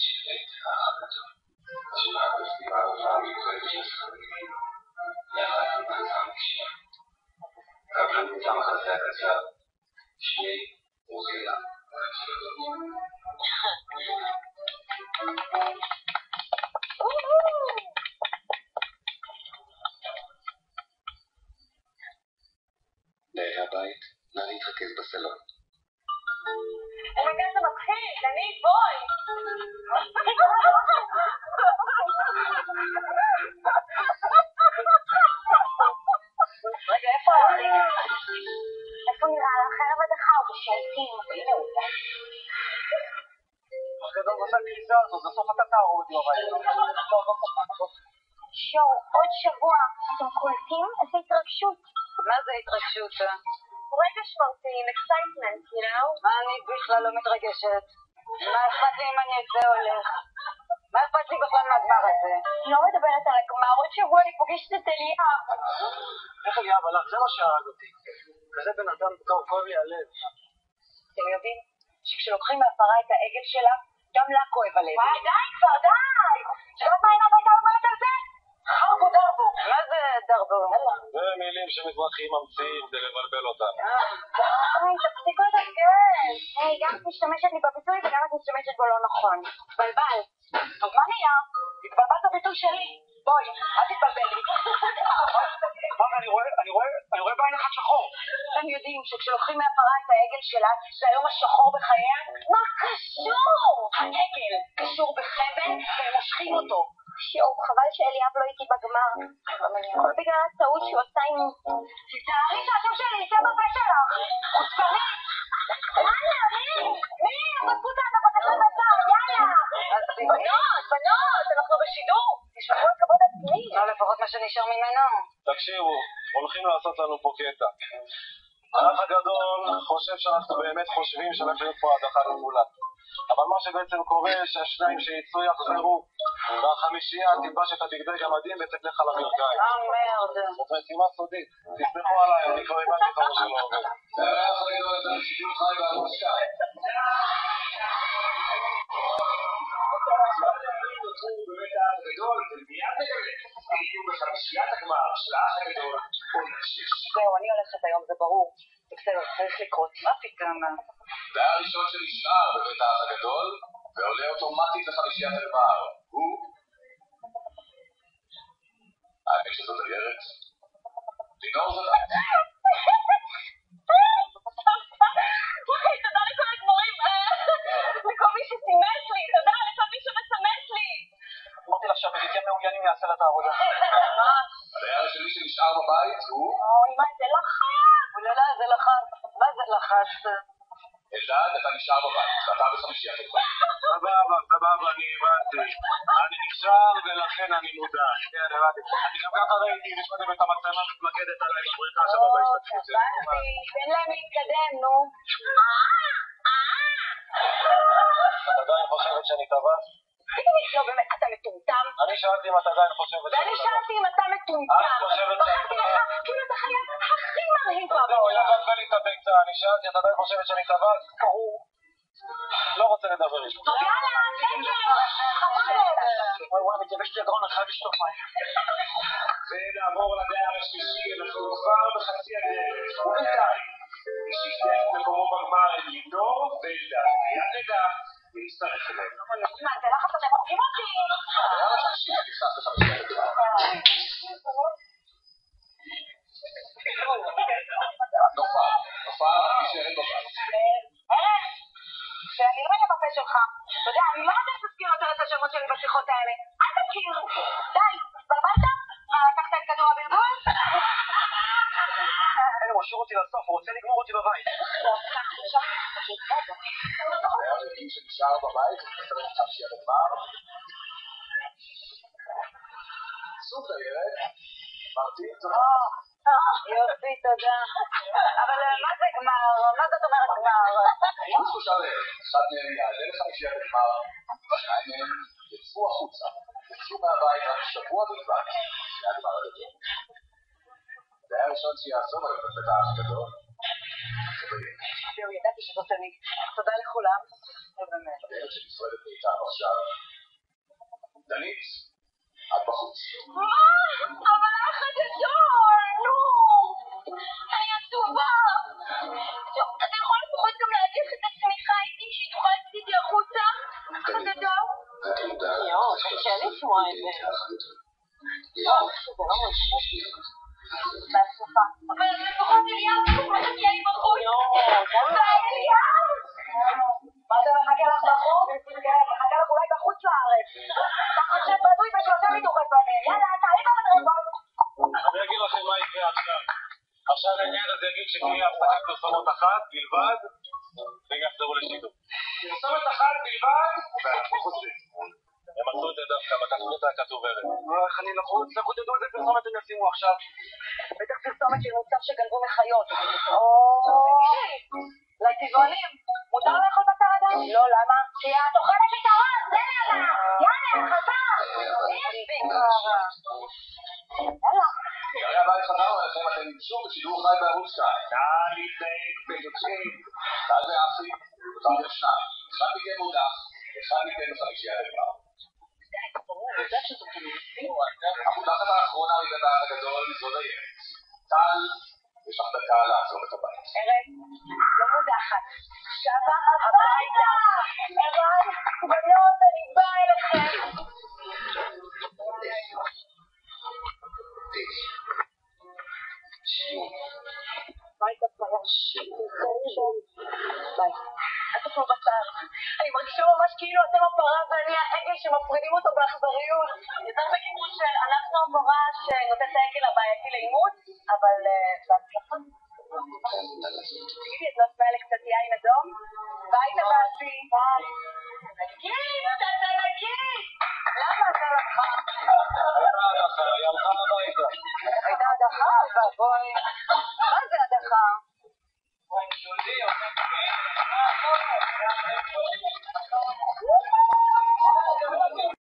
שירת החדשות. השנה הפסטיבל הופעה מיוחדת של שחקנים, יחד עם מצב נשאר. קבלו את המחזה הקצר, שמי אוזילה. באי הבית, נא להתרכז בסלון. רגע, זה מתחיל, אני בואי. רגע, איפה הולכים? איפה נראה לך? ערב הדחה או בשייטים? הנה הוא. אך גדול עושה קריסה הזאת, בסוף אתה תערוד לא ראינו. שואו, עוד שבוע. אתם קולטים? איזה התרגשות. מה זה התרגשות? רגש מרצים, excitement, you know? אני בכלל לא מתרגשת. מה אכפת לי אם אני אצא הולך? מה אכפת לי בכלל מהגמר הזה? לא מדברת על הגמר, עוד שבוע אני פוגשת את אליאב. איך אליאב הלך? זה מה שהרג אותי. כזה בן אדם כואב לי הלב. אתם יודעים שכשלוקחים מהפרה את העגל שלה, גם לה כואב הלב. די כבר, די! שבת מה עיניו הייתה אומרת על זה? חרבו דרבו. מה זה דרבו? זה מילים שמזרחים ממציאים כדי לבלבל אותם. די, תפסיקו לדגל. היי, גם את משתמשת לי בביטוי וגם את משתמשת בו לא נכון. בלבל. אז מה נהיה? התבלבלת בביטוי שלי. בואי, אל תתבלבל לי. מה, אני רואה בעין אחד שחור. אתם יודעים שכשלוקחים מהפרה את העגל שלה, זה היום השחור בחייה? מה קשור? העגל קשור בחבל והם מושכים אותו. שיעור, חבל שאליאב לא איתי בגמר. הכל בגלל הטעות שהוא עושה עם... תתארי שהשם שלי יצא בפה שלך. חוצפנית. יאללה, מי? בזכות ההדפת של בשר, יאללה. בנות, אנחנו בשידור. תשמעו על כבוד עצמי. לא לפחות מה שנשאר ממנו. תקשיבו, הולכים לעשות לנו פה קטע. האח הגדול חושב שאנחנו באמת חושבים שהולך להיות פה הדחה לכולם. אבל מה שבעצם קורה שהשניים שיצאו יחזרו והחמישייה תלבש את הבגדי גמדים ותלך על המרגיים. מרד. זאת משימה סודית. תסמכו עליי, אני כבר הבנתי כמה שלא עובד. האח הגדול את השידור חי בערוץ 2. נוצרו בבית האח הגדול ומיד נגלה יהיו בחמישיית הגמר של האח הגדול עונה 6. זהו, אני הולכת היום, זה ברור. בסדר, צריך לקרות. מה פתאום? זה הראשון שנשאר בבית האח הגדול ועולה אוטומטית לחמישיית הגמר. הוא... האמת שזאת איירת? לינור זאת... וואי, תודה לכל הגמורים, לכל מי שסימס לי, תודה לכל מי שמסמס לי. אמרתי לך שהפליטים מעוניינים יעשה לה את העבודה. הדייר שלי שנשאר בבית הוא... אוי, מה זה לחץ? לא, זה לחץ. מה זה לחץ? אלדד, אתה נשאר בבית, ואתה בחמישיית הגמר. סבבה, אני הבנתי. אני נשאר ולכן אני מודע. כן, הבנתי. אני גם ככה ראיתי לשמודם את המצלמה מתמקדת עליי לבריכה שם בהשתתפות שלי. הבנתי, תן להם להתקדם, נו. את עדיין חושבת שאני טבעת? לא, באמת, אתה מטומטם? אני שאלתי אם את עדיין חושבת שאני ואני טבעת. שאלתי אם אתה מטומטם. את חושבת שאני בחרתי לך, כאילו אתה חייב הכי מרהיב אני בעולם. מבלבל לי את הביצה, אני שאלתי, את עדיין חושבת שאני טבעת? ברור. לא רוצה לדבר איתו. יאללה, שקר! וואי, מתייבש לי הגרון, אני חייב לשתות מים. ונעבור לדייר השלישי, אנחנו כבר בחצי הדרך. ובינתיים, מי שהשתיע את מקומו בגמר הם לינור ואלדד. מיד נדע להצטרף אליהם. מה, זה לחץ, אתם הורגים אותי? הדייר השלישי נכנס לחמישיית הגמר. נופר, נשארת בבית. שאני לא אהיה בפה שלך. אתה יודע, אני לא יודעת שתזכיר יותר את השמות שלי בשיחות האלה. אל תזכיר. די, ברבלת? לקחת את כדור הבלבול? אין, הוא השאיר אותי לסוף, הוא רוצה לגמור אותי בבית. הדייר השלישי שנשאר בבית, מצטרף לחמישיית הגמר. סוף דיירת. מרטין, תודה. יופי, תודה. אבל מה זה גמר? מה זאת אומרת גמר? היו שלושה דיירת. אחד מהם יעלה לחמישיית הגמר, שניים מהם יצאו החוצה. יצאו מהבית רק שבוע בלבד. לפני הגמר הגדול. הדייר הראשון שיעזוב היום בבית האח הגדול. זהו, ידעתי שזאת אני. תודה לכולם. באמת. הדלת שנפרדת מאיתנו עכשיו. דנית, את בחוץ. מה? אבל האח הגדול, נו! אני עצובה! אתה יכול לפחות גם להדיח את השמיכה איתי שהיא תוכל לצאת איתי החוצה? אח הגדול? יואו, קשה לשמוע את זה. יואו, זה לא מושך. בהצלחה. אבל לפחות אליהו מחכה לי בחוץ. ואליהו! מה אתה מחכה לך בחוץ? כן, מחכה לך אולי בחוץ לארץ. אתה חושב בדוי בשלושה מיתוחי פנים. יאללה, תעלי במדרגות. אני אגיד לכם מה יקרה עכשיו. עכשיו העניין הזה יגיד שתהיה הפסקת פרסומות אחת בלבד, והם יחזרו לשידור. פרסומת אחת בלבד, ואנחנו חוזרים. הם עשו את זה דווקא בתחנות הכתוברת. איך אני לחוץ? לכו תדעו איזה פרסומת הם ישימו עכשיו. בטח פרסומת של מוצר שגנבו מחיות. לטבעונים, מותר לאכול בשר עדיין? לא, למה? כי את אוכלת פתרון, זה למה! יאללה, חזר! יאללה. יאללה, הבית חזרנו אליכם, אתם שוב בשידור חי בערוץ 2. נא להתנהג ביוצאים. טל ואפי, אותם שניים. אחד מכם מודח, אחד מכם בחמישייה לגמר. המודחת האחרונה מבין האח הגדול זו דיירת. טל, יש לך דקה לעזוב את הבית. ארץ, לא מודחת. שבה הביתה. ערן, בנות, אני באה אליכם. ביי, תפרש. ביי. אל תאכלו בשר. אני מרגישה ממש כאילו אתם הפרה ואני העגל שמפרידים אותו באכזריות. יותר בכיוון של אנחנו הפרה שנותנת העגל הבעייתי לאימוץ, אבל בהצלחה. תגידי, את לא שמעה לי קצת יין אדום? ביי, תבאסי. ביי. נגיד, אתה נגיד! למה אתה לקחה? הייתה הדחה, היא הלכה הביתה. הייתה הדחה? בואי. מה זה הדחה?